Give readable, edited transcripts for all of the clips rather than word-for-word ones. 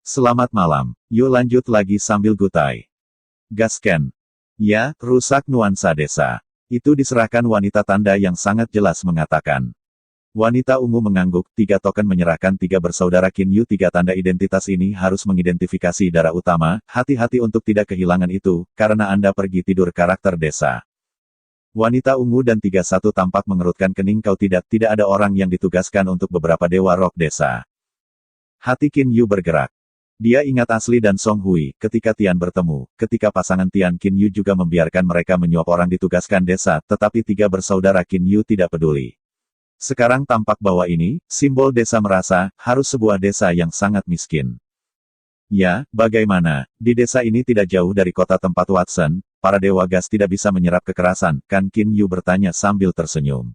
Selamat malam, yuk lanjut lagi sambil gutai. Gasken. Ya, rusak nuansa desa. Itu diserahkan wanita tanda yang sangat jelas mengatakan. Wanita ungu mengangguk, 3 token menyerahkan 3 bersaudara Qin Yu. 3 tanda identitas ini harus mengidentifikasi darah utama, hati-hati untuk tidak kehilangan itu, karena Anda pergi tidur karakter desa. Wanita ungu dan 31 tampak mengerutkan kening. Kau tidak ada orang yang ditugaskan untuk beberapa dewa rock desa. Hati Qin Yu bergerak. Dia ingat Asli dan Song Hui, ketika Tian bertemu, ketika pasangan Tian Qin Yu juga membiarkan mereka menyuap orang ditugaskan desa, tetapi 3 bersaudara Qin Yu tidak peduli. Sekarang tampak bahwa ini, simbol desa merasa, harus sebuah desa yang sangat miskin. Ya, bagaimana, di desa ini tidak jauh dari kota tempat Watson, para dewa gas tidak bisa menyerap kekerasan, kan Qin Yu bertanya sambil tersenyum.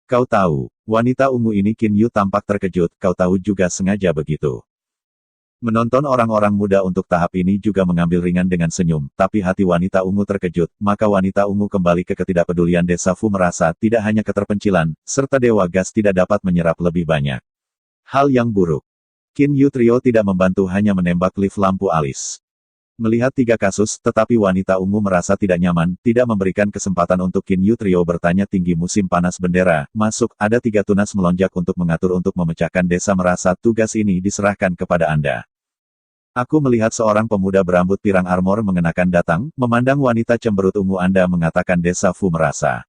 Kau tahu, wanita ungu ini Qin Yu tampak terkejut, kau tahu juga sengaja begitu. Menonton orang-orang muda untuk tahap ini juga mengambil ringan dengan senyum, tapi hati wanita ungu terkejut, maka wanita ungu kembali ke ketidakpedulian desa Fu merasa tidak hanya keterpencilan, serta dewa gas tidak dapat menyerap lebih banyak. Hal yang buruk. Qin Yu Trio tidak membantu hanya menembak lift lampu alis. Melihat 3 kasus, tetapi wanita ungu merasa tidak nyaman, tidak memberikan kesempatan untuk Qin Yu Trio bertanya tinggi musim panas bendera, masuk, ada 3 tunas melonjak untuk mengatur untuk memecahkan desa merasa tugas ini diserahkan kepada Anda. Aku melihat seorang pemuda berambut pirang armor mengenakan datang, memandang wanita cemberut ungu Anda mengatakan desa Fu merasa.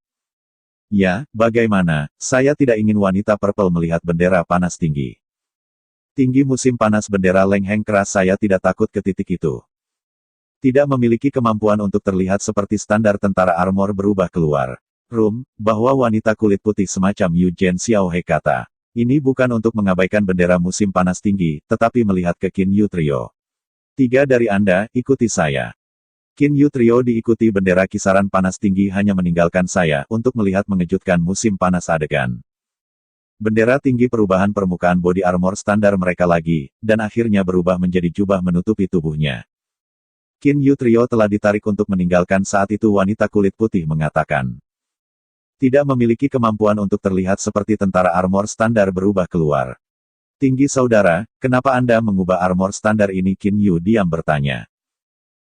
Ya, bagaimana, saya tidak ingin wanita purple melihat bendera panas tinggi. Tinggi musim panas bendera Leng Heng keras saya tidak takut ke titik itu. Tidak memiliki kemampuan untuk terlihat seperti standar tentara armor berubah keluar. Bahwa wanita kulit putih semacam Yu Jen Xiaohe kata. Ini bukan untuk mengabaikan bendera musim panas tinggi, tetapi melihat ke Qin Yu Trio. 3 dari Anda, ikuti saya. Qin Yu Trio diikuti bendera kisaran panas tinggi hanya meninggalkan saya, untuk melihat mengejutkan musim panas adegan. Bendera tinggi perubahan permukaan body armor standar mereka lagi, dan akhirnya berubah menjadi jubah menutupi tubuhnya. Qin Yu Trio telah ditarik untuk meninggalkan saat itu wanita kulit putih mengatakan. Tidak memiliki kemampuan untuk terlihat seperti tentara armor standar berubah keluar. Tinggi saudara, kenapa Anda mengubah armor standar ini? Qin Yu diam bertanya.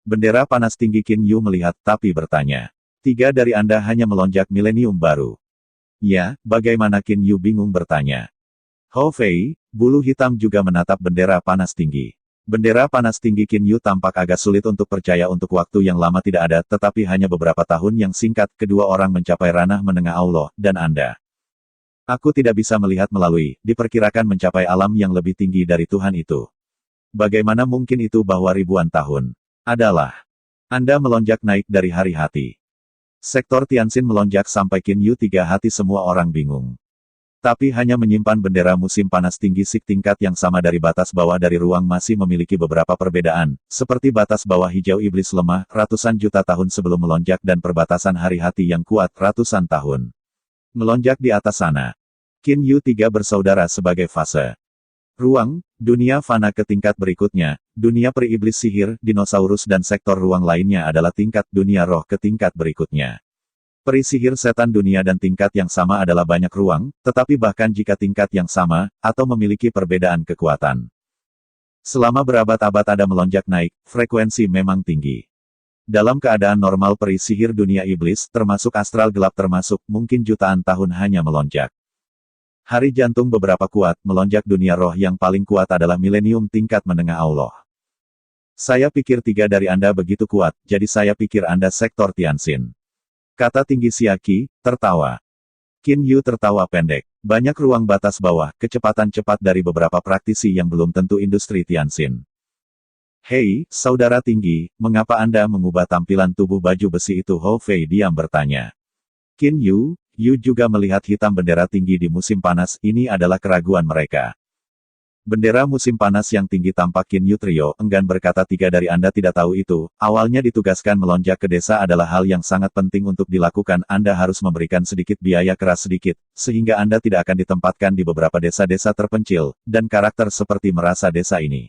Bendera panas tinggi Qin Yu melihat tapi bertanya. 3 dari Anda hanya melonjak milenium baru. Ya, bagaimana? Qin Yu bingung bertanya. Hou Fei, bulu hitam juga menatap bendera panas tinggi. Bendera panas tinggi Qin Yu tampak agak sulit untuk percaya untuk waktu yang lama tidak ada, tetapi hanya beberapa tahun yang singkat, kedua orang mencapai ranah menengah Allah, dan Anda. Aku tidak bisa melihat melalui, diperkirakan mencapai alam yang lebih tinggi dari Tuhan itu. Bagaimana mungkin itu bahwa ribuan tahun adalah Anda melonjak naik dari hari hati. Sektor Tianxin melonjak sampai Qin Yu 3 hati semua orang bingung. Tapi hanya menyimpan bendera musim panas tinggi sik tingkat yang sama dari batas bawah dari ruang masih memiliki beberapa perbedaan, seperti batas bawah hijau iblis lemah, ratusan juta tahun sebelum melonjak dan perbatasan hari hati yang kuat, ratusan tahun. Melonjak di atas sana. Qin Yu 3 bersaudara sebagai fase. Ruang, dunia fana ke tingkat berikutnya, dunia peri-iblis sihir, dinosaurus dan sektor ruang lainnya adalah tingkat dunia roh ke tingkat berikutnya. Peri sihir setan dunia dan tingkat yang sama adalah banyak ruang, tetapi bahkan jika tingkat yang sama, atau memiliki perbedaan kekuatan. Selama berabad-abad Anda melonjak naik, frekuensi memang tinggi. Dalam keadaan normal peri sihir dunia iblis, termasuk astral gelap termasuk, mungkin jutaan tahun hanya melonjak. Hari jantung beberapa kuat, melonjak dunia roh yang paling kuat adalah milenium tingkat menengah Allah. Saya pikir 3 dari Anda begitu kuat, jadi saya pikir Anda sektor Tianxin. Kata tinggi Siaki, tertawa. Qin Yu tertawa pendek. Banyak ruang batas bawah, kecepatan cepat dari beberapa praktisi yang belum tentu industri Tianxin. Hei, saudara tinggi, mengapa Anda mengubah tampilan tubuh baju besi itu? Hou Fei diam bertanya. Qin Yu juga melihat hitam bendera tinggi di musim panas, ini adalah keraguan mereka. Bendera musim panas yang tinggi tampak. Qin Yu Trio enggan berkata 3 dari Anda tidak tahu itu, awalnya ditugaskan melonjak ke desa adalah hal yang sangat penting untuk dilakukan, Anda harus memberikan sedikit biaya keras sedikit, sehingga Anda tidak akan ditempatkan di beberapa desa-desa terpencil, dan karakter seperti merasa desa ini.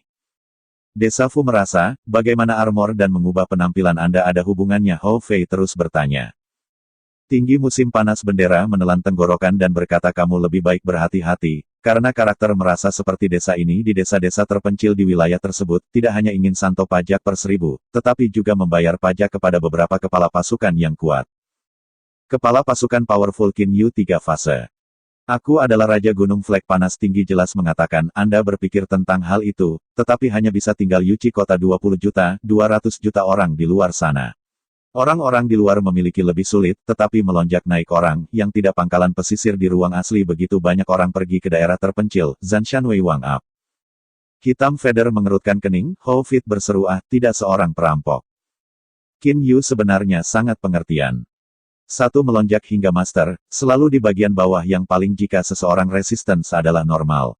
Desa Fu merasa, bagaimana armor dan mengubah penampilan Anda ada hubungannya? Hou Fei terus bertanya. Tinggi musim panas bendera menelan tenggorokan dan berkata kamu lebih baik berhati-hati, Karena karakter merasa seperti desa ini di desa-desa terpencil di wilayah tersebut, tidak hanya ingin santo pajak per 1000, tetapi juga membayar pajak kepada beberapa kepala pasukan yang kuat. Kepala pasukan Powerful Qin Yu 3 fase. Aku adalah Raja Gunung Flek Panas Tinggi jelas mengatakan Anda berpikir tentang hal itu, tetapi hanya bisa tinggal Yuchi kota 20 juta, 200 juta orang di luar sana. Orang-orang di luar memiliki lebih sulit, tetapi melonjak naik orang, yang tidak pangkalan pesisir di ruang asli begitu banyak orang pergi ke daerah terpencil, Zanshan Wei Wang Up. Hitam Feder mengerutkan kening, Ho Fit berseru tidak seorang perampok. Qin Yu sebenarnya sangat pengertian. Satu melonjak hingga master, selalu di bagian bawah yang paling jika seseorang resistance adalah normal.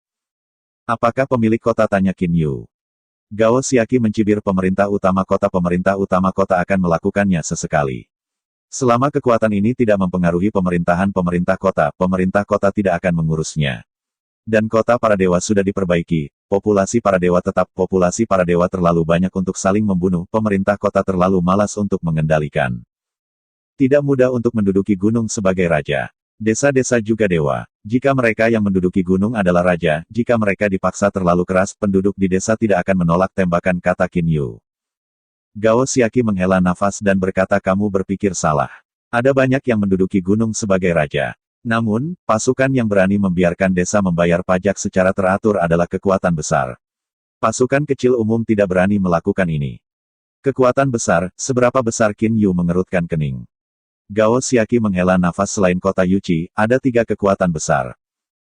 Apakah pemilik kota tanya Qin Yu? Gao Xiaqi mencibir pemerintah utama kota akan melakukannya sesekali. Selama kekuatan ini tidak mempengaruhi pemerintahan pemerintah kota tidak akan mengurusnya. Dan kota para dewa sudah diperbaiki, populasi para dewa terlalu banyak untuk saling membunuh, pemerintah kota terlalu malas untuk mengendalikan. Tidak mudah untuk menduduki gunung sebagai raja. Desa-desa juga dewa. Jika mereka yang menduduki gunung adalah raja, jika mereka dipaksa terlalu keras, penduduk di desa tidak akan menolak tembakan, kata Qin Yu. Gao Xiaqi menghela nafas dan berkata, kamu berpikir salah. Ada banyak yang menduduki gunung sebagai raja. Namun, pasukan yang berani membiarkan desa membayar pajak secara teratur adalah kekuatan besar. Pasukan kecil umum tidak berani melakukan ini. Kekuatan besar, seberapa besar? Qin Yu mengerutkan kening. Gao Xiaqi menghela nafas. Selain kota Yuchi, ada 3 kekuatan besar.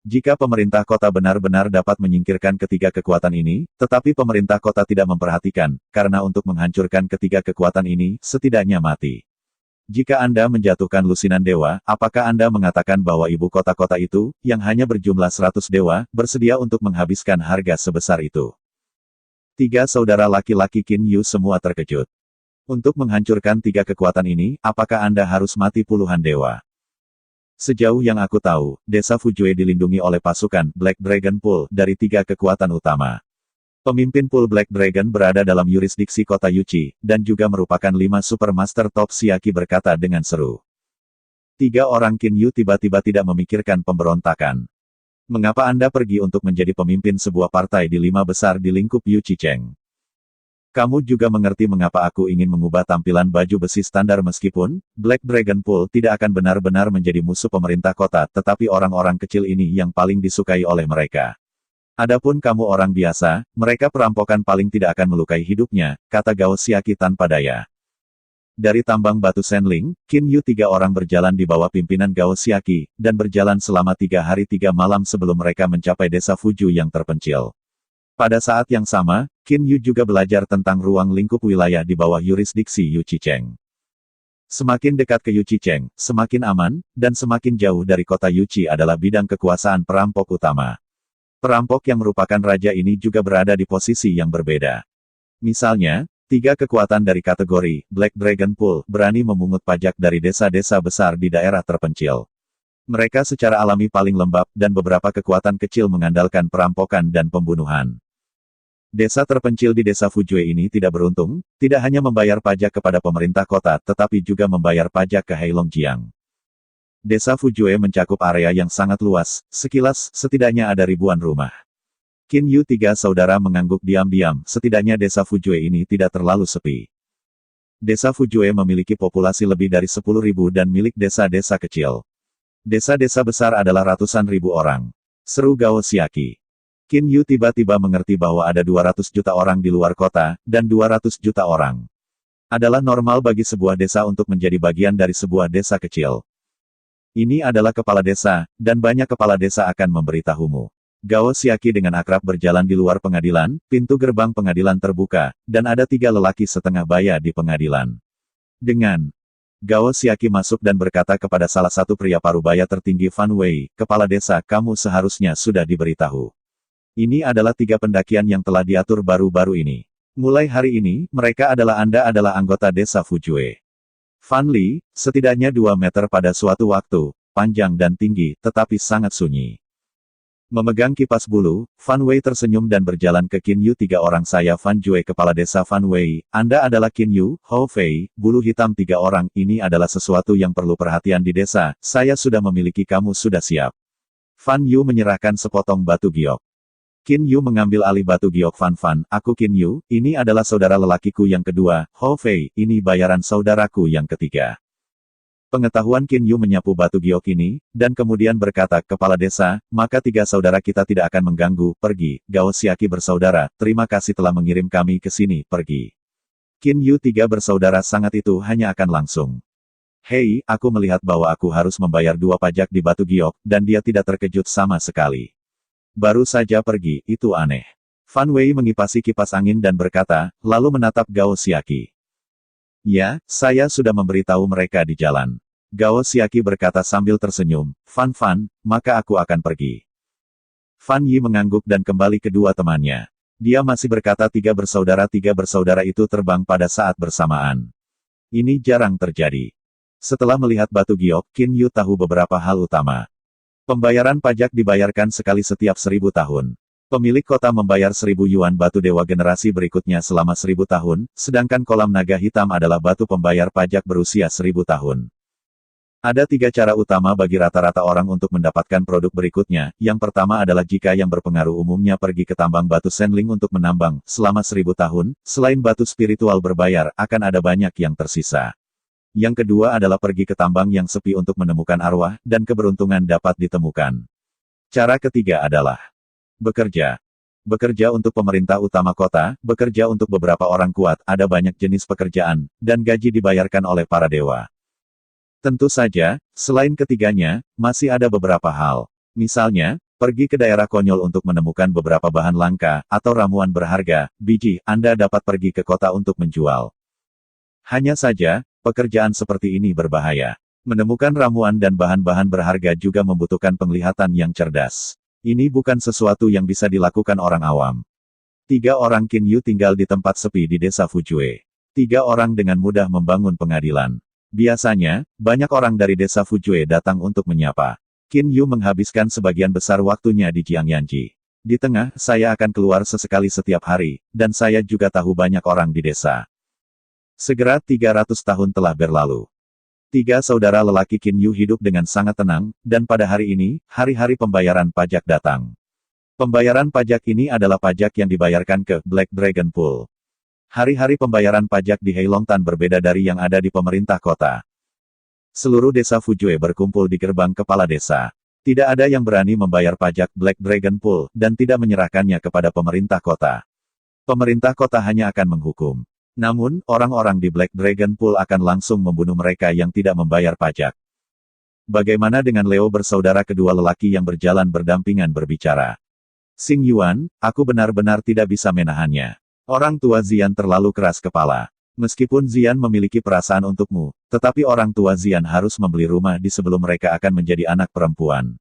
Jika pemerintah kota benar-benar dapat menyingkirkan ketiga kekuatan ini, tetapi pemerintah kota tidak memperhatikan, karena untuk menghancurkan ketiga kekuatan ini, setidaknya mati. Jika Anda menjatuhkan lusinan dewa, apakah Anda mengatakan bahwa ibu kota-kota itu, yang hanya berjumlah 100 dewa, bersedia untuk menghabiskan harga sebesar itu? 3 saudara laki-laki Qin Yu semua terkejut. Untuk menghancurkan 3 kekuatan ini, apakah Anda harus mati puluhan dewa? Sejauh yang aku tahu, desa Fujue dilindungi oleh pasukan Black Dragon Pool dari 3 kekuatan utama. Pemimpin Pool Black Dragon berada dalam yurisdiksi kota Yuchi, dan juga merupakan 5 Supermaster Top. Xiaqi berkata dengan seru. 3 orang Qin Yu tiba-tiba tidak memikirkan pemberontakan. Mengapa Anda pergi untuk menjadi pemimpin sebuah partai di 5 besar di lingkup Yuchi Cheng? Kamu juga mengerti mengapa aku ingin mengubah tampilan baju besi standar meskipun, Black Dragon Pool tidak akan benar-benar menjadi musuh pemerintah kota, tetapi orang-orang kecil ini yang paling disukai oleh mereka. Adapun kamu orang biasa, mereka perampokan paling tidak akan melukai hidupnya, kata Gao Xiaqi tanpa daya. Dari tambang batu Senling, Qin Yu 3 orang berjalan di bawah pimpinan Gao Xiaqi, dan berjalan selama 3 hari 3 malam sebelum mereka mencapai desa Fuju yang terpencil. Pada saat yang sama, Qin Yu juga belajar tentang ruang lingkup wilayah di bawah yurisdiksi Yuchi Cheng. Semakin dekat ke Yuchi Cheng, semakin aman, dan semakin jauh dari kota Yuchi adalah bidang kekuasaan perampok utama. Perampok yang merupakan raja ini juga berada di posisi yang berbeda. Misalnya, 3 kekuatan dari kategori Black Dragon Pool berani memungut pajak dari desa-desa besar di daerah terpencil. Mereka secara alami paling lembab, dan beberapa kekuatan kecil mengandalkan perampokan dan pembunuhan. Desa terpencil di desa Fujue ini tidak beruntung, tidak hanya membayar pajak kepada pemerintah kota, tetapi juga membayar pajak ke Heilongjiang. Desa Fujue mencakup area yang sangat luas, sekilas, setidaknya ada ribuan rumah. Qin Yu 3 saudara mengangguk diam-diam, setidaknya desa Fujue ini tidak terlalu sepi. Desa Fujue memiliki populasi lebih dari 10.000 dan milik desa-desa kecil. Desa-desa besar adalah ratusan ribu orang. Seru Gao Xiaqi. Qin Yu tiba-tiba mengerti bahwa ada 200 juta orang di luar kota, dan 200 juta orang adalah normal bagi sebuah desa untuk menjadi bagian dari sebuah desa kecil. Ini adalah kepala desa, dan banyak kepala desa akan memberitahumu. Gao Xiaqi dengan akrab berjalan di luar pengadilan, pintu gerbang pengadilan terbuka, dan ada 3 lelaki setengah baya di pengadilan. Dengan Gao Xiaqi masuk dan berkata kepada salah satu pria parubaya tertinggi Fan Wei, kepala desa, kamu seharusnya sudah diberitahu. Ini adalah 3 pendakian yang telah diatur baru-baru ini. Mulai hari ini, mereka adalah Anda adalah anggota desa Fujue. Fan Li, setidaknya 2 meter pada suatu waktu, panjang dan tinggi, tetapi sangat sunyi. Memegang kipas bulu, Fan Wei tersenyum dan berjalan ke Qin Yu 3 orang saya Fan Jue kepala desa Fan Wei, Anda adalah Qin Yu, Hou Fei, bulu hitam 3 orang, ini adalah sesuatu yang perlu perhatian di desa, saya sudah memiliki kamu sudah siap. Fan Yu menyerahkan sepotong batu giok. Qin Yu mengambil alih batu giok Fan, aku Qin Yu, ini adalah saudara lelakiku yang kedua, Ho Fei, ini bayaran saudaraku yang ketiga. Pengetahuan Qin Yu menyapu batu giok ini, dan kemudian berkata, kepala desa, maka tiga saudara kita tidak akan mengganggu, pergi, Gao Xiaqi bersaudara, terima kasih telah mengirim kami ke sini, pergi. Qin Yu tiga bersaudara sangat itu hanya akan langsung. Hei, aku melihat bahwa aku harus membayar 2 pajak di batu giok, dan dia tidak terkejut sama sekali. Baru saja pergi, itu aneh. Fan Wei mengipasi kipas angin dan berkata, lalu menatap Gao Xiaqi. Ya, saya sudah memberitahu mereka di jalan. Gao Xiaqi berkata sambil tersenyum, Fan, maka aku akan pergi. Fan Yi mengangguk dan kembali kedua temannya. Dia masih berkata tiga bersaudara itu terbang pada saat bersamaan. Ini jarang terjadi. Setelah melihat batu giok, Qin Yu tahu beberapa hal utama. Pembayaran pajak dibayarkan sekali setiap 1000 tahun. Pemilik kota membayar 1000 yuan batu dewa generasi berikutnya selama 1000 tahun, sedangkan kolam naga hitam adalah batu pembayar pajak berusia 1000 tahun. Ada 3 cara utama bagi rata-rata orang untuk mendapatkan produk berikutnya. Yang pertama adalah jika yang berpengaruh umumnya pergi ke tambang batu Senling untuk menambang, selama 1000 tahun, selain batu spiritual berbayar, akan ada banyak yang tersisa. Yang kedua adalah pergi ke tambang yang sepi untuk menemukan arwah, dan keberuntungan dapat ditemukan. Cara ketiga adalah bekerja. Bekerja untuk pemerintah utama kota, bekerja untuk beberapa orang kuat, ada banyak jenis pekerjaan, dan gaji dibayarkan oleh para dewa. Tentu saja, selain ketiganya, masih ada beberapa hal. Misalnya, pergi ke daerah konyol untuk menemukan beberapa bahan langka, atau ramuan berharga, biji, Anda dapat pergi ke kota untuk menjual. Hanya saja, pekerjaan seperti ini berbahaya. Menemukan ramuan dan bahan-bahan berharga juga membutuhkan penglihatan yang cerdas. Ini bukan sesuatu yang bisa dilakukan orang awam. 3 orang Qin Yu tinggal di tempat sepi di desa Fujue. 3 orang dengan mudah membangun pengadilan. Biasanya, banyak orang dari desa Fujue datang untuk menyapa. Qin Yu menghabiskan sebagian besar waktunya di Jiangyanji. Di tengah, saya akan keluar sesekali setiap hari, dan saya juga tahu banyak orang di desa. Segera 300 tahun telah berlalu. 3 saudara lelaki Qin Yu hidup dengan sangat tenang, dan pada hari ini, hari-hari pembayaran pajak datang. Pembayaran pajak ini adalah pajak yang dibayarkan ke Black Dragon Pool. Hari-hari pembayaran pajak di Heilongtan berbeda dari yang ada di pemerintah kota. Seluruh desa Fujue berkumpul di gerbang kepala desa. Tidak ada yang berani membayar pajak Black Dragon Pool, dan tidak menyerahkannya kepada pemerintah kota. Pemerintah kota hanya akan menghukum. Namun, orang-orang di Black Dragon Pool akan langsung membunuh mereka yang tidak membayar pajak. Bagaimana dengan Leo bersaudara kedua lelaki yang berjalan berdampingan berbicara? Xing Yuan, aku benar-benar tidak bisa menahannya. Orang tua Zian terlalu keras kepala. Meskipun Zian memiliki perasaan untukmu, tetapi orang tua Zian harus membeli rumah di sebelum mereka akan menjadi anak perempuan.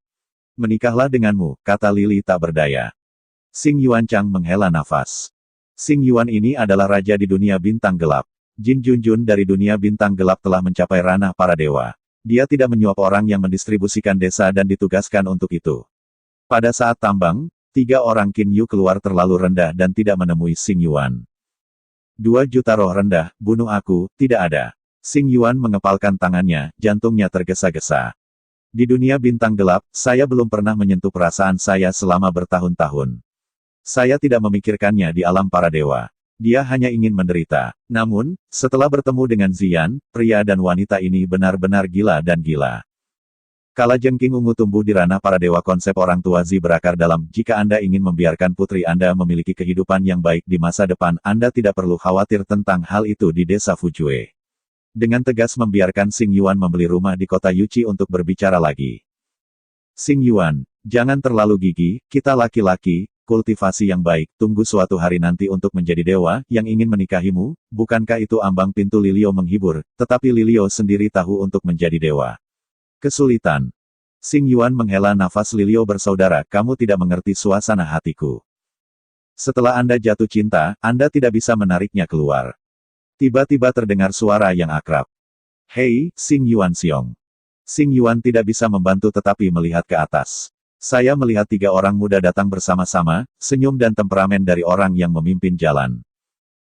Menikahlah denganmu, kata Lili tak berdaya. Xing Yuan Chang menghela nafas. Xing Yuan ini adalah raja di dunia bintang gelap. Jin Junjun dari dunia bintang gelap telah mencapai ranah para dewa. Dia tidak menyuap orang yang mendistribusikan desa dan ditugaskan untuk itu. Pada saat tambang, 3 orang Qin Yu keluar terlalu rendah dan tidak menemui Xing Yuan. 2 juta roh rendah, bunuh aku, tidak ada. Xing Yuan mengepalkan tangannya, jantungnya tergesa-gesa. Di dunia bintang gelap, saya belum pernah menyentuh perasaan saya selama bertahun-tahun. Saya tidak memikirkannya di alam para dewa. Dia hanya ingin menderita. Namun, setelah bertemu dengan Zian, pria dan wanita ini benar-benar gila dan gila. Kalajengking ungu tumbuh di ranah para dewa. Konsep orang tua Zi berakar dalam, jika Anda ingin membiarkan putri Anda memiliki kehidupan yang baik di masa depan, Anda tidak perlu khawatir tentang hal itu di desa Fujue. Dengan tegas membiarkan Xing Yuan membeli rumah di kota Yuchi untuk berbicara lagi. Xing Yuan, jangan terlalu gigih, kita laki-laki, kultivasi yang baik, tunggu suatu hari nanti untuk menjadi dewa, yang ingin menikahimu, bukankah itu ambang pintu Lilio menghibur, tetapi Lilio sendiri tahu untuk menjadi dewa. Kesulitan. Xing Yuan menghela nafas. Lilio bersaudara, kamu tidak mengerti suasana hatiku. Setelah Anda jatuh cinta, Anda tidak bisa menariknya keluar. Tiba-tiba terdengar suara yang akrab. Hei, Xing Yuan Xiong. Xing Yuan tidak bisa membantu tetapi melihat ke atas. Saya melihat 3 orang muda datang bersama-sama, senyum dan temperamen dari orang yang memimpin jalan.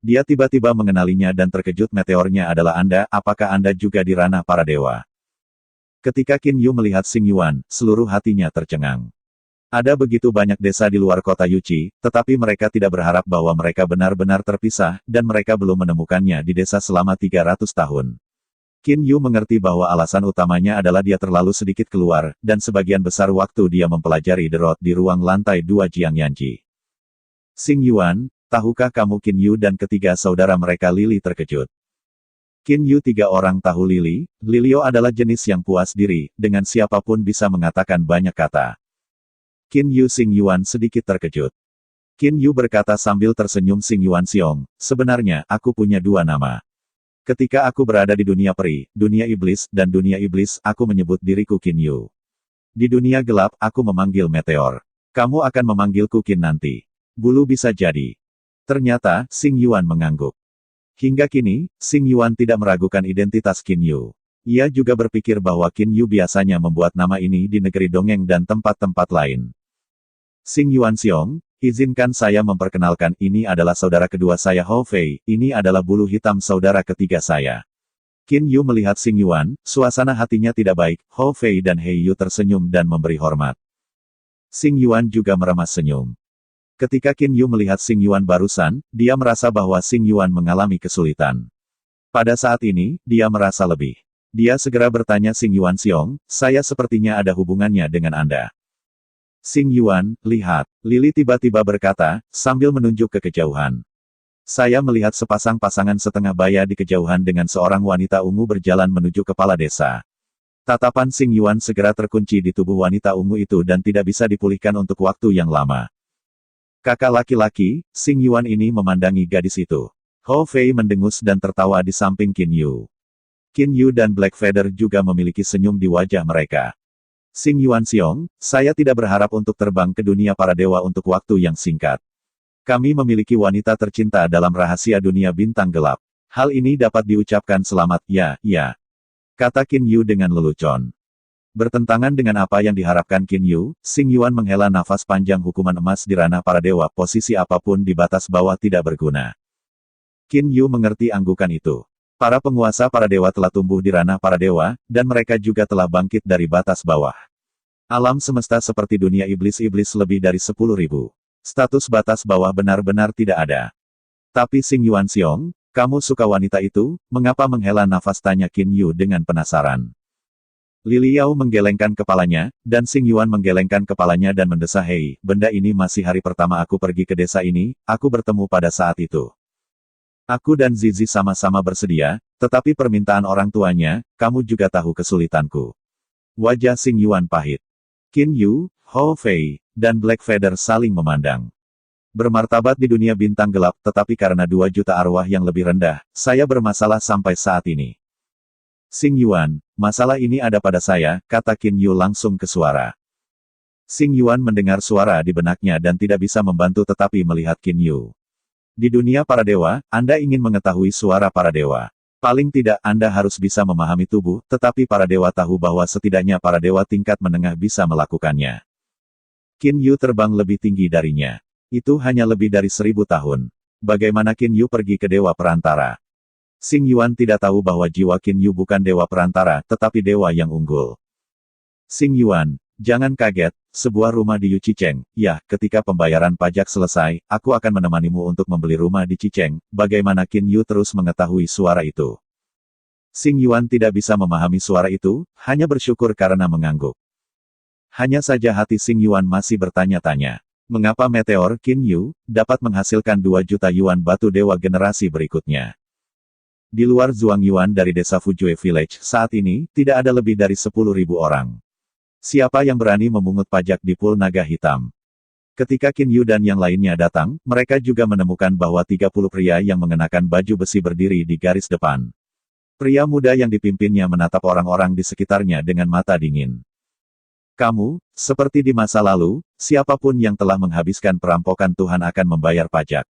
Dia tiba-tiba mengenalinya dan terkejut. Meteornya adalah Anda, apakah Anda juga di ranah para dewa? Ketika Qin Yu melihat Xing Yuan, seluruh hatinya tercengang. Ada begitu banyak desa di luar kota Yuchi, tetapi mereka tidak berharap bahwa mereka benar-benar terpisah, dan mereka belum menemukannya di desa selama 300 tahun. Qin Yu mengerti bahwa alasan utamanya adalah dia terlalu sedikit keluar, dan sebagian besar waktu dia mempelajari The Road di ruang lantai 2 Jiangyanji. Xing Yuan, tahukah kamu Qin Yu dan ketiga saudara mereka Lili terkejut. Qin Yu tiga orang tahu Lili, Lilio adalah jenis yang puas diri, dengan siapapun bisa mengatakan banyak kata. Qin Yu Xing Yuan sedikit terkejut. Qin Yu berkata sambil tersenyum Xing Yuan Xiong, sebenarnya aku punya dua nama. Ketika aku berada di dunia peri, dunia iblis, dan dunia iblis, aku menyebut diriku Qin Yu. Di dunia gelap, aku memanggil meteor. Kamu akan memanggilku Qin nanti. Bulu bisa jadi. Ternyata, Xing Yuan mengangguk. Hingga kini, Xing Yuan tidak meragukan identitas Qin Yu. Ia juga berpikir bahwa Qin Yu biasanya membuat nama ini di negeri dongeng dan tempat-tempat lain. Xing Yuan Xiong, izinkan saya memperkenalkan ini adalah saudara kedua saya Hou Fei, ini adalah bulu hitam saudara ketiga saya. Qin Yu melihat Xing Yuan, suasana hatinya tidak baik, Hou Fei dan Hei Yu tersenyum dan memberi hormat. Xing Yuan juga meremas senyum. Ketika Qin Yu melihat Xing Yuan barusan, dia merasa bahwa Xing Yuan mengalami kesulitan. Pada saat ini, dia merasa lebih. Dia segera bertanya Xing Yuan Xiong, saya sepertinya ada hubungannya dengan Anda. Xing Yuan, lihat, Lili tiba-tiba berkata, sambil menunjuk ke kejauhan. Saya melihat sepasang pasangan setengah baya di kejauhan dengan seorang wanita ungu berjalan menuju kepala desa. Tatapan Xing Yuan segera terkunci di tubuh wanita ungu itu dan tidak bisa dipulihkan untuk waktu yang lama. Kakak laki-laki, Xing Yuan ini memandangi gadis itu. Hou Fei mendengus dan tertawa di samping Qin Yu. Qin Yu dan Black Feather juga memiliki senyum di wajah mereka. Xing Yuan Xiong, saya tidak berharap untuk terbang ke dunia para dewa untuk waktu yang singkat. Kami memiliki wanita tercinta dalam rahasia dunia bintang gelap. Hal ini dapat diucapkan selamat, ya, ya. Kata Qin Yu dengan lelucon. Bertentangan dengan apa yang diharapkan Qin Yu, Xing Yuan menghela nafas panjang hukuman emas di ranah para dewa, posisi apapun di batas bawah tidak berguna. Qin Yu mengerti anggukan itu. Para penguasa para dewa telah tumbuh di ranah para dewa, dan mereka juga telah bangkit dari batas bawah. Alam semesta seperti dunia iblis-iblis lebih dari 10.000. Status batas bawah benar-benar tidak ada. Tapi Xing Yuan Xiong, kamu suka wanita itu, mengapa menghela nafas tanya Qin Yu dengan penasaran. Lili Yao menggelengkan kepalanya, dan Xing Yuan menggelengkan kepalanya dan mendesah Hei, benda ini masih hari pertama aku pergi ke desa ini, aku bertemu pada saat itu. Aku dan Zizi sama-sama bersedia, tetapi permintaan orang tuanya, kamu juga tahu kesulitanku. Wajah Xing Yuan pahit. Qin Yu, Hou Fei, dan Black Feather saling memandang. Bermartabat di dunia bintang gelap, tetapi karena 2 juta arwah yang lebih rendah, saya bermasalah sampai saat ini. Xing Yuan, masalah ini ada pada saya, kata Qin Yu langsung ke suara. Xing Yuan mendengar suara di benaknya dan tidak bisa membantu tetapi melihat Qin Yu. Di dunia para dewa, Anda ingin mengetahui suara para dewa. Paling tidak Anda harus bisa memahami tubuh, tetapi para dewa tahu bahwa setidaknya para dewa tingkat menengah bisa melakukannya. Qin Yu terbang lebih tinggi darinya. Itu hanya lebih dari 1000 tahun. Bagaimana Qin Yu pergi ke dewa perantara? Xing Yuan tidak tahu bahwa jiwa Qin Yu bukan dewa perantara, tetapi dewa yang unggul. Xing Yuan, jangan kaget, sebuah rumah di Yuchicheng, ya, ketika pembayaran pajak selesai, aku akan menemanimu untuk membeli rumah di Chicheng, bagaimana Qin Yu terus mengetahui suara itu. Xing Yuan tidak bisa memahami suara itu, hanya bersyukur karena mengangguk. Hanya saja hati Xing Yuan masih bertanya-tanya. Mengapa meteor Qin Yu dapat menghasilkan 2 juta yuan batu dewa generasi berikutnya? Di luar Zhuang Yuan dari desa Fujue Village saat ini, tidak ada lebih dari 10.000 orang. Siapa yang berani memungut pajak di Pul Naga Hitam? Ketika Qin Yu dan yang lainnya datang, mereka juga menemukan bahwa 30 pria yang mengenakan baju besi berdiri di garis depan. Pria muda yang dipimpinnya menatap orang-orang di sekitarnya dengan mata dingin. Kamu, seperti di masa lalu, siapapun yang telah menghabiskan perampokan Tuhan akan membayar pajak.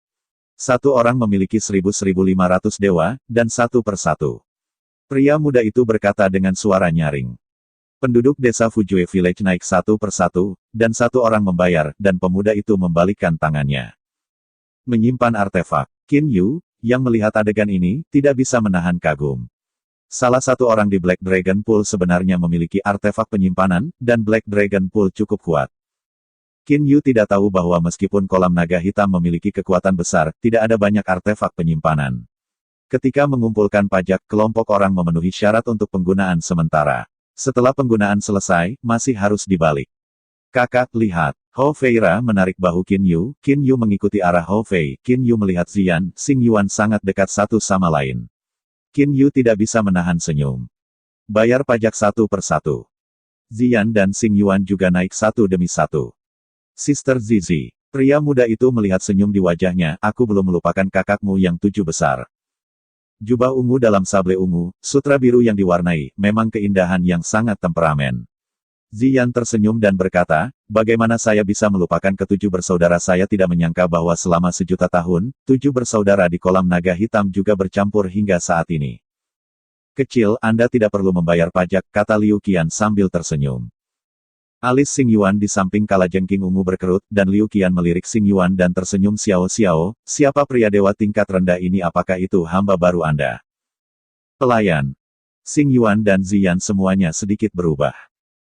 Satu orang memiliki 1.500 dewa, dan satu persatu. Pria muda itu berkata dengan suara nyaring. Penduduk desa Fujue Village naik satu persatu, dan satu orang membayar, dan pemuda itu membalikkan tangannya. Menyimpan artefak. Qin Yu, yang melihat adegan ini, tidak bisa menahan kagum. Salah satu orang di Black Dragon Pool sebenarnya memiliki artefak penyimpanan, dan Black Dragon Pool cukup kuat. Qin Yu tidak tahu bahwa meskipun kolam naga hitam memiliki kekuatan besar, tidak ada banyak artefak penyimpanan. Ketika mengumpulkan pajak, kelompok orang memenuhi syarat untuk penggunaan sementara. Setelah penggunaan selesai, masih harus dibalik. Kakak, lihat. Hou Feira menarik bahu Qin Yu mengikuti arah Hou Fei. Qin Yu melihat Ziyan, Xing Yuan sangat dekat satu sama lain. Qin Yu tidak bisa menahan senyum. Bayar pajak satu per satu. Ziyan dan Xing Yuan juga naik satu demi satu. Sister Zizi. Pria muda itu melihat senyum di wajahnya, aku belum melupakan kakakmu yang 7 besar. Jubah ungu dalam sable ungu, sutra biru yang diwarnai, memang keindahan yang sangat temperamen. Ziyan tersenyum dan berkata, bagaimana saya bisa melupakan ketujuh bersaudara, saya tidak menyangka bahwa selama sejuta tahun, 7 bersaudara di kolam naga hitam juga bercampur hingga saat ini. Kecil, Anda tidak perlu membayar pajak, kata Liu Qian sambil tersenyum. Alis Xing Yuan di samping kalajengking ungu berkerut, dan Liu Qian melirik Xing Yuan dan tersenyum. Xiao, siapa pria dewa tingkat rendah ini, apakah itu hamba baru Anda? Pelayan. Xing Yuan dan Ziyan semuanya sedikit berubah.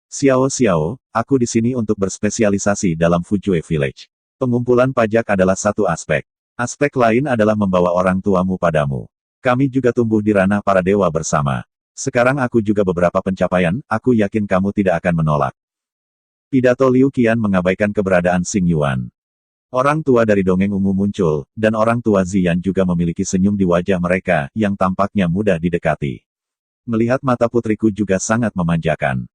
Xiao, aku di sini untuk berspesialisasi dalam Fujue Village. Pengumpulan pajak adalah satu aspek. Aspek lain adalah membawa orang tuamu padamu. Kami juga tumbuh di ranah para dewa bersama. Sekarang aku juga beberapa pencapaian, aku yakin kamu tidak akan menolak. Pidato Liu Qian mengabaikan keberadaan Xing Yuan. Orang tua dari dongeng ungu muncul, dan orang tua Ziyan juga memiliki senyum di wajah mereka, yang tampaknya mudah didekati. Melihat mata putriku juga sangat memanjakan.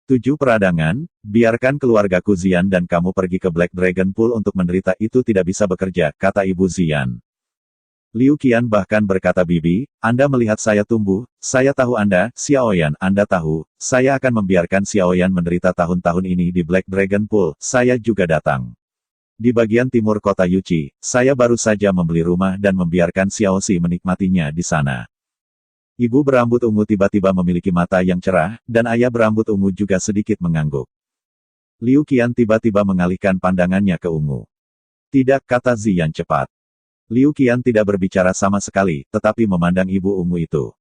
7 peradangan, biarkan keluargaku Ziyan dan kamu pergi ke Black Dragon Pool untuk menderita, itu tidak bisa bekerja, kata ibu Ziyan. Liu Qian bahkan berkata, Bibi, Anda melihat saya tumbuh, saya tahu Anda, Xiaoyan, Anda tahu, saya akan membiarkan Xiaoyan menderita tahun-tahun ini di Black Dragon Pool, saya juga datang. Di bagian timur kota Yuchi, saya baru saja membeli rumah dan membiarkan Xiaoxi menikmatinya di sana. Ibu berambut ungu tiba-tiba memiliki mata yang cerah, dan ayah berambut ungu juga sedikit mengangguk. Liu Qian tiba-tiba mengalihkan pandangannya ke ungu. Tidak, kata Ziyan cepat. Liu Qian tidak berbicara sama sekali, tetapi memandang ibu ungu itu.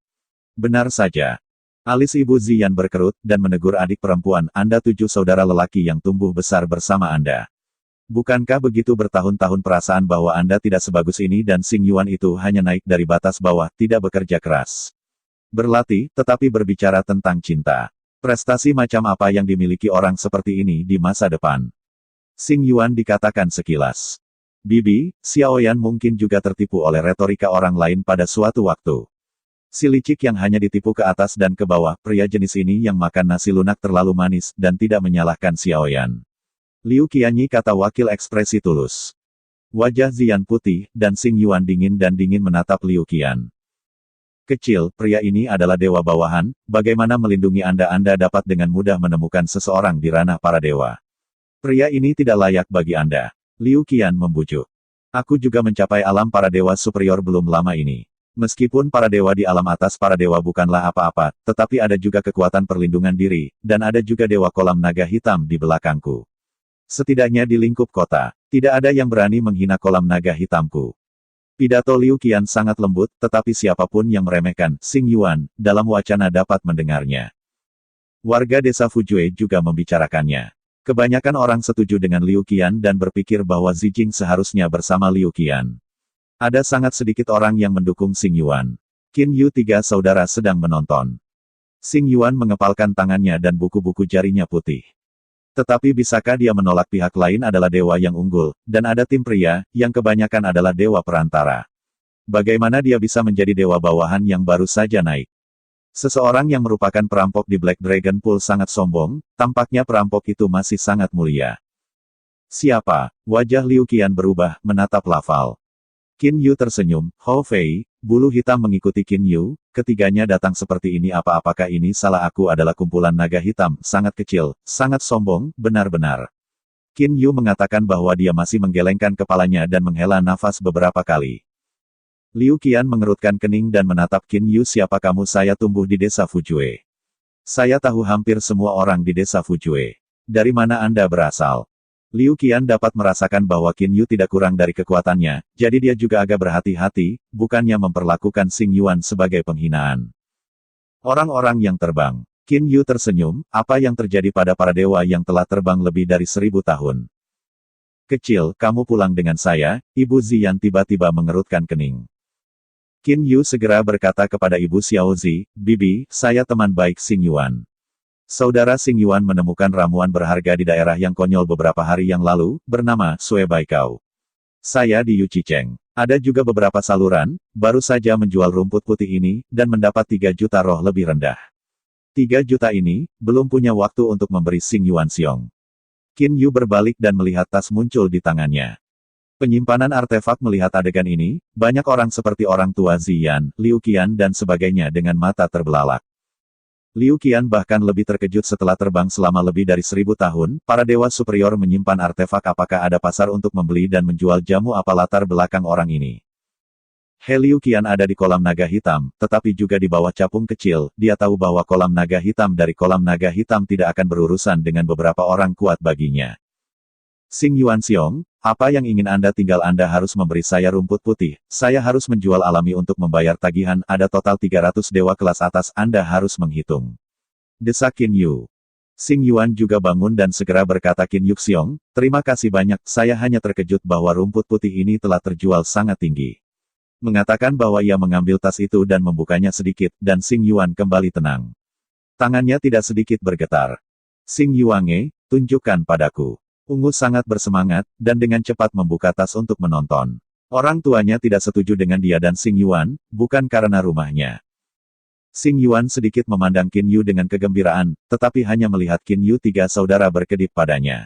Benar saja. Alis ibu Ziyan berkerut, dan menegur adik perempuan, Anda 7 saudara lelaki yang tumbuh besar bersama Anda. Bukankah begitu bertahun-tahun perasaan bahwa Anda tidak sebagus ini dan Xing Yuan itu hanya naik dari batas bawah, tidak bekerja keras. Berlatih, tetapi berbicara tentang cinta. Prestasi macam apa yang dimiliki orang seperti ini di masa depan? Xing Yuan dikatakan sekilas. Bibi, Xiaoyan mungkin juga tertipu oleh retorika orang lain pada suatu waktu. Si licik yang hanya ditipu ke atas dan ke bawah, pria jenis ini yang makan nasi lunak terlalu manis, dan tidak menyalahkan Xiaoyan. Liu Qianyi, kata wakil ekspresi tulus. Wajah Ziyan putih, dan Xing Yuan dingin menatap Liu Qian. Kecil, pria ini adalah dewa bawahan, bagaimana melindungi Anda? Anda dapat dengan mudah menemukan seseorang di ranah para dewa. Pria ini tidak layak bagi Anda. Liu Qian membujuk. Aku juga mencapai alam para dewa superior belum lama ini. Meskipun para dewa di alam atas para dewa bukanlah apa-apa, tetapi ada juga kekuatan perlindungan diri, dan ada juga dewa kolam naga hitam di belakangku. Setidaknya di lingkup kota, tidak ada yang berani menghina kolam naga hitamku. Pidato Liu Qian sangat lembut, tetapi siapapun yang meremehkan Xing Yuan dalam wacana dapat mendengarnya. Warga desa Fujue juga membicarakannya. Kebanyakan orang setuju dengan Liu Qian dan berpikir bahwa Zijing seharusnya bersama Liu Qian. Ada sangat sedikit orang yang mendukung Xing Yuan. Qin Yu 3 saudara sedang menonton. Xing Yuan mengepalkan tangannya dan buku-buku jarinya putih. Tetapi bisakah dia menolak pihak lain adalah dewa yang unggul, dan ada tim pria, yang kebanyakan adalah dewa perantara. Bagaimana dia bisa menjadi dewa bawahan yang baru saja naik? Seseorang yang merupakan perampok di Black Dragon Pool sangat sombong, tampaknya perampok itu masih sangat mulia. Siapa? Wajah Liu Qian berubah, menatap Lafal. Qin Yu tersenyum, Hou Fei, bulu hitam mengikuti Qin Yu, ketiganya datang seperti ini. Apakah ini salah? Aku adalah kumpulan naga hitam, sangat kecil, sangat sombong, benar-benar. Qin Yu mengatakan bahwa dia masih menggelengkan kepalanya dan menghela nafas beberapa kali. Liu Qian mengerutkan kening dan menatap Qin Yu. Siapa kamu? Saya tumbuh di desa Fujue. Saya tahu hampir semua orang di desa Fujue. Dari mana Anda berasal? Liu Qian dapat merasakan bahwa Qin Yu tidak kurang dari kekuatannya, jadi dia juga agak berhati-hati, bukannya memperlakukan Xing Yuan sebagai penghinaan. Orang-orang yang terbang. Qin Yu tersenyum, apa yang terjadi pada para dewa yang telah terbang lebih dari 1000 tahun? Kecil, kamu pulang dengan saya, Ibu Ziyan tiba-tiba mengerutkan kening. Qin Yu segera berkata kepada Ibu Xiaozi, Bibi, saya teman baik Xing Yuan. Saudara Xing Yuan menemukan ramuan berharga di daerah yang konyol beberapa hari yang lalu, bernama Sui Baikao. Saya di Yu Chicheng. Ada juga beberapa saluran, baru saja menjual rumput putih ini, dan mendapat 3 juta roh lebih rendah. 3 juta ini, belum punya waktu untuk memberi Xing Yuan siong. Qin Yu berbalik dan melihat tas muncul di tangannya. Penyimpanan artefak melihat adegan ini, banyak orang seperti orang tua Ziyan, Liu Qian dan sebagainya dengan mata terbelalak. Liu Qian bahkan lebih terkejut setelah terbang selama lebih dari 1000 tahun, para dewa superior menyimpan artefak apakah ada pasar untuk membeli dan menjual jamu apa latar belakang orang ini. Liu Qian ada di kolam naga hitam, tetapi juga di bawah capung kecil, dia tahu bahwa kolam naga hitam dari kolam naga hitam tidak akan berurusan dengan beberapa orang kuat baginya. Xing Yuan Xiong, apa yang ingin Anda tinggal Anda harus memberi saya rumput putih, saya harus menjual alami untuk membayar tagihan, ada total 300 dewa kelas atas Anda harus menghitung. Desak Qin Yu. Xing Yuan juga bangun dan segera berkata Qin Yu Xiong, terima kasih banyak, saya hanya terkejut bahwa rumput putih ini telah terjual sangat tinggi. Mengatakan bahwa ia mengambil tas itu dan membukanya sedikit, dan Xing Yuan kembali tenang. Tangannya tidak sedikit bergetar. Xing Yuange, tunjukkan padaku. Ungu sangat bersemangat, dan dengan cepat membuka tas untuk menonton. Orang tuanya tidak setuju dengan dia dan Xing Yuan, bukan karena rumahnya. Xing Yuan sedikit memandang Qin Yu dengan kegembiraan, tetapi hanya melihat Qin Yu 3 saudara berkedip padanya.